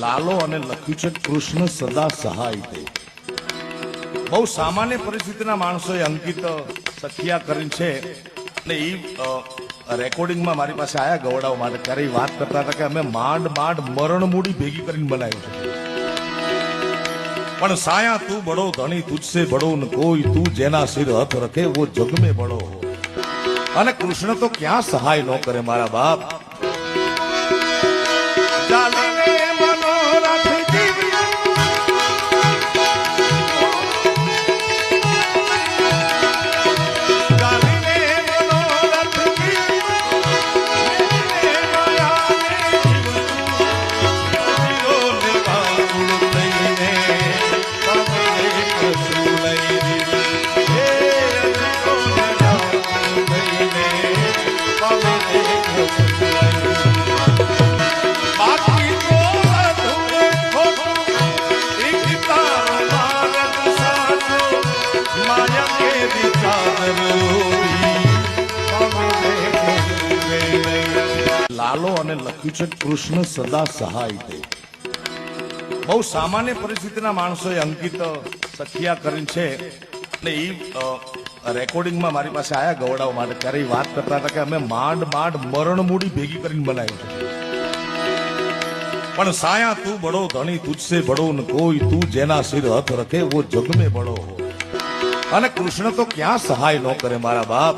લાલો અને લખ્યું છે કૃષ્ણ સદા સહાય તે. બહુ સામાન્ય પરિસ્થિતિના માણસોએ અંકિત સખિયા કરીને છે અને એ રેકોર્ડિંગમાં મારી પાસે આયા ગવડાવવા માટે. ત્યારે એ વાત કરતા હતા કે અમે માંડ મરણ મૂડી ભેગી કરીને બનાવ્યું છે. પણ સાયા તું બડો ધણી તુજસે બડો ન કોઈ, તું જેના સિર હથ રખે વો જગ में બડો. અને કૃષ્ણ તો ક્યાં સહાય ન કરે મારા બાપ. લાલો અને લખ્યું છે કૃષ્ણ સદા સહાય તે. બહુ સામાન્ય પરિસ્થિતિના માણસોએ અંકિત સખિયા કરીને છે અને એ રેકોર્ડિંગમાં મારી પાસે આયા ગવડાવવા માટે. ત્યારે એ વાત કરતા હતા કે અમે માંડ મરણ મૂડી ભેગી કરીને બનાવ્યું છે. પણ સાયા તું બડો ધણી તુજસે બડો ન કોઈ, તું જેના સિર હથ રખે વો જગ में બડો. અને કૃષ્ણ તો ક્યાં સહાય ન કરે મારા બાપ.